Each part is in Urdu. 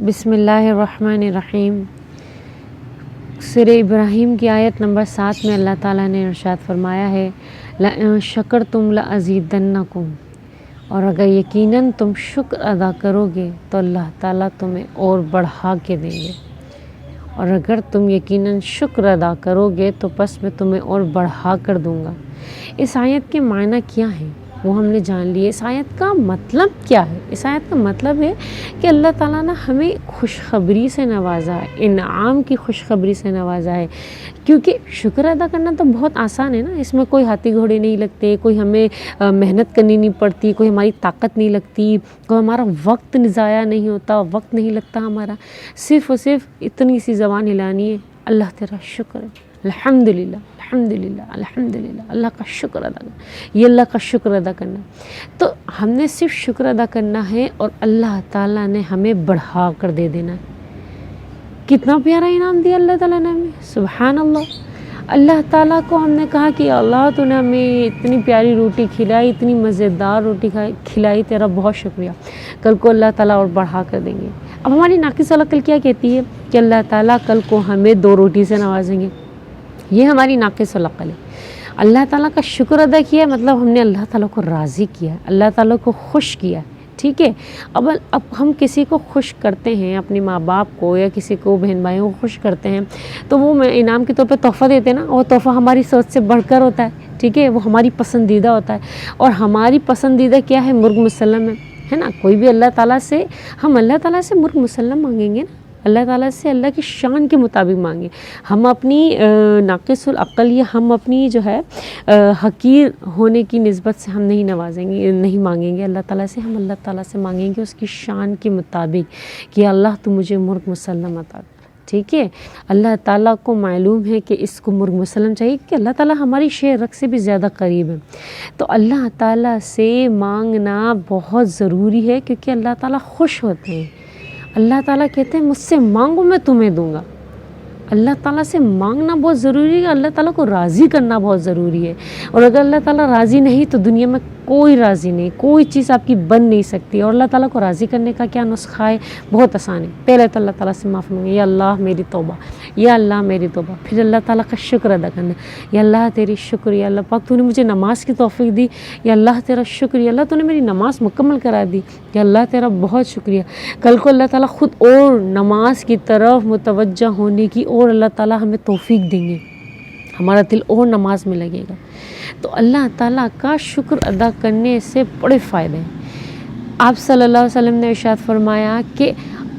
بسم اللہ الرحمن الرحیم۔ سورہ ابراہیم کی آیت نمبر 7 میں اللہ تعالیٰ نے ارشاد فرمایا ہے لَإِن شَكَرْتُمْ لَأَزِيدَنَّكُمْ، اور اگر یقیناً تم شکر ادا کرو گے تو اللہ تعالیٰ تمہیں اور بڑھا کے دیں گے، اور اگر تم یقیناً شکر ادا کرو گے تو پس میں تمہیں اور بڑھا کر دوں گا۔ اس آیت کے معنی کیا ہیں وہ ہم نے جان لیے۔ اس آیت کا مطلب کیا ہے؟ اس آیت کا مطلب ہے کہ اللہ تعالیٰ نے ہمیں خوشخبری سے نوازا ہے، انعام کی خوشخبری سے نوازا ہے، کیونکہ شکر ادا کرنا تو بہت آسان ہے نا، اس میں کوئی ہاتھی گھوڑے نہیں لگتے، کوئی ہمیں محنت کرنی نہیں پڑتی، کوئی ہماری طاقت نہیں لگتی، کوئی ہمارا وقت ضائع نہیں ہوتا، وقت نہیں لگتا ہمارا، صرف اور صرف اتنی سی زبان ہلانی ہے، اللہ تیرا شکر ہے، الحمدللہ الحمدللہ الحمدللہ، اللہ کا شکر ادا کرنا، یہ اللہ کا شکر ادا کرنا۔ تو ہم نے صرف شکر ادا کرنا ہے اور اللہ تعالیٰ نے ہمیں بڑھا کر دے دینا ہے۔ کتنا پیارا انعام دیا اللہ تعالیٰ نے ہمیں، سبحان اللہ۔ اللہ تعالیٰ کو ہم نے کہا کہ اللہ تو نے ہمیں اتنی پیاری روٹی کھلائی، اتنی مزیدار روٹی کھلائی، تیرا بہت شکریہ۔ کل کو اللہ تعالیٰ اور بڑھا کر دیں گے۔ اب ہماری ناقص عقل کیا کہتی ہے کہ اللہ تعالیٰ کل کو ہمیں 2 روٹی سے نوازیں گے، یہ ہماری ناقص العقل ہے۔ اللہ تعالیٰ کا شکر ادا کیا ہے مطلب ہم نے اللہ تعالیٰ کو راضی کیا ہے، اللہ تعالیٰ کو خوش کیا ہے، ٹھیک ہے۔ اب ہم کسی کو خوش کرتے ہیں، اپنے ماں باپ کو یا کسی کو بہن بھائیوں کو خوش کرتے ہیں تو وہ انعام کے طور پہ تحفہ دیتے ہیں نا، اور تحفہ ہماری سوچ سے بڑھ کر ہوتا ہے، ٹھیک ہے، وہ ہماری پسندیدہ ہوتا ہے، اور ہماری پسندیدہ کیا ہے؟ مرغ مسلم ہے نا۔ کوئی بھی اللہ تعالیٰ سے، ہم اللہ تعالیٰ سے مرغ مسلم مانگیں گے نا، اللہ تعالیٰ سے اللہ کی شان کے مطابق مانگیں۔ ہم اپنی ناقص العقل یا ہم اپنی جو ہے حقیر ہونے کی نسبت سے ہم نہیں نوازیں گے، نہیں مانگیں گے اللہ تعالیٰ سے، ہم اللہ تعالیٰ سے مانگیں گے اس کی شان کے مطابق کہ اللہ تو مجھے مرغ مسلم عطا کر، ٹھیک ہے۔ اللہ تعالیٰ کو معلوم ہے کہ اس کو مرغ مسلم چاہیے کہ اللہ تعالیٰ ہماری شے رگ سے بھی زیادہ قریب ہے، تو اللہ تعالیٰ سے مانگنا بہت ضروری ہے، کیونکہ اللہ تعالیٰ خوش ہوتے ہیں۔ اللہ تعالیٰ کہتے ہیں مجھ سے مانگو میں تمہیں دوں گا۔ اللہ تعالیٰ سے مانگنا بہت ضروری ہے، اللہ تعالیٰ کو راضی کرنا بہت ضروری ہے، اور اگر اللہ تعالیٰ راضی نہیں تو دنیا میں کوئی راضی نہیں، کوئی چیز آپ کی بن نہیں سکتی۔ اور اللہ تعالیٰ کو راضی کرنے کا کیا نسخہ ہے؟ بہت آسان ہے۔ پہلے تو اللہ تعالیٰ سے معاف مانگے، یا اللہ میری توبہ، یا اللہ میری توبہ، پھر اللہ تعالیٰ کا شکر ادا کرنا، یا اللہ تیری شکریہ اللہ پاک تو نے مجھے نماز کی توفیق دی، یا اللہ تیرا شکریہ اللہ تو نے میری نماز مکمل کرا دی، یا اللہ تیرا بہت شکریہ۔ کل کو اللہ تعالیٰ خود اور نماز کی طرف متوجہ ہونے کی اور اللہ تعالیٰ ہمیں توفیق دیں گے، ہمارا دل اور نماز میں لگے گا۔ تو اللہ تعالیٰ کا شکر ادا کرنے سے بڑے فائدے ہیں۔ آپ صلی اللہ علیہ وسلم نے ارشاد فرمایا کہ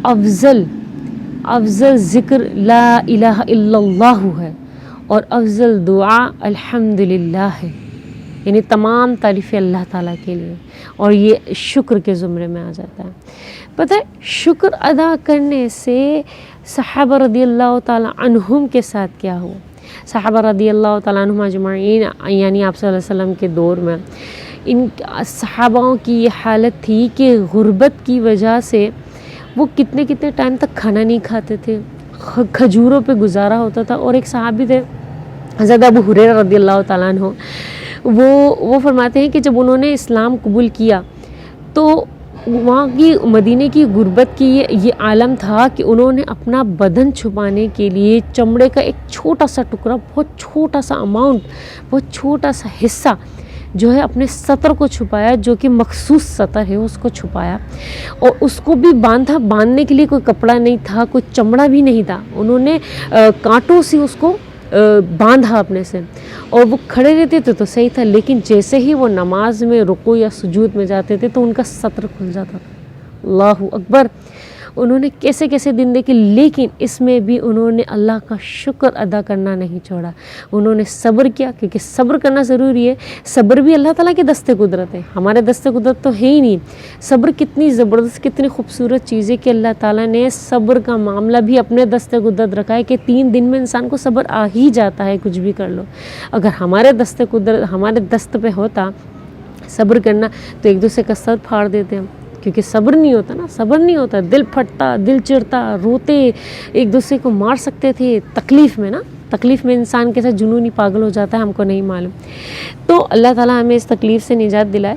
افضل ذکر لا الہ الا اللہ ہے، اور افضل دعا الحمدللہ ہے، یعنی تمام تعریفیں اللہ تعالیٰ کے لیے، اور یہ شکر کے زمرے میں آ جاتا ہے۔ پتہ ہے شکر ادا کرنے سے صحابہ رضی اللہ تعالیٰ عنہم کے ساتھ کیا ہوا؟ صحابہ رضی اللہ تعالیٰ عنہم اجمعین، یعنی آپ صلی اللہ علیہ وسلم کے دور میں ان صحاباؤں کی یہ حالت تھی کہ غربت کی وجہ سے وہ کتنے ٹائم تک کھانا نہیں کھاتے تھے، کھجوروں پہ گزارا ہوتا تھا۔ اور ایک صحابی تھے حضرت ابو ہریرہ رضی اللہ تعالیٰ عنہ، وہ فرماتے ہیں کہ جب انہوں نے اسلام قبول کیا تو وہاں کی مدینے کی غربت کی یہ عالم تھا کہ انہوں نے اپنا بدن چھپانے کے لیے چمڑے کا ایک چھوٹا سا ٹکڑا، بہت چھوٹا سا اماؤنٹ، بہت چھوٹا سا حصہ جو ہے اپنے سطر کو چھپایا، جو کہ مخصوص سطر ہے اس کو چھپایا، اور اس کو بھی باندھنے کے لیے کوئی کپڑا نہیں تھا، کوئی چمڑا بھی نہیں تھا، انہوں نے کانٹوں سے اس کو باندھا اپنے سے، اور وہ کھڑے رہتے تھے تو صحیح تھا، لیکن جیسے ہی وہ نماز میں رکوع یا سجود میں جاتے تھے تو ان کا سطر کھل جاتا تھا۔ اللہ اکبر، انہوں نے کیسے دن دیکھے، لیکن اس میں بھی انہوں نے اللہ کا شکر ادا کرنا نہیں چھوڑا، انہوں نے صبر کیا، کیونکہ صبر کرنا ضروری ہے۔ صبر بھی اللہ تعالیٰ کے دست قدرت ہے، ہمارے دست قدرت تو ہے ہی نہیں۔ صبر کتنی زبردست، کتنی خوبصورت چیز ہے کہ اللہ تعالیٰ نے صبر کا معاملہ بھی اپنے دست قدرت رکھا ہے کہ 3 دن میں انسان کو صبر آ ہی جاتا ہے، کچھ بھی کر لو۔ اگر ہمارے دست قدرت ہمارے دست پہ ہوتا صبر کرنا تو ایک دوسرے کا سر پھاڑ دیتے ہم، کیونکہ صبر نہیں ہوتا نا، صبر نہیں ہوتا، دل پھٹتا، دل چڑھتا، روتے، ایک دوسرے کو مار سکتے تھے تکلیف میں انسان کے ساتھ جنونی پاگل ہو جاتا ہے، ہم کو نہیں معلوم۔ تو اللہ تعالیٰ ہمیں اس تکلیف سے نجات دلائے،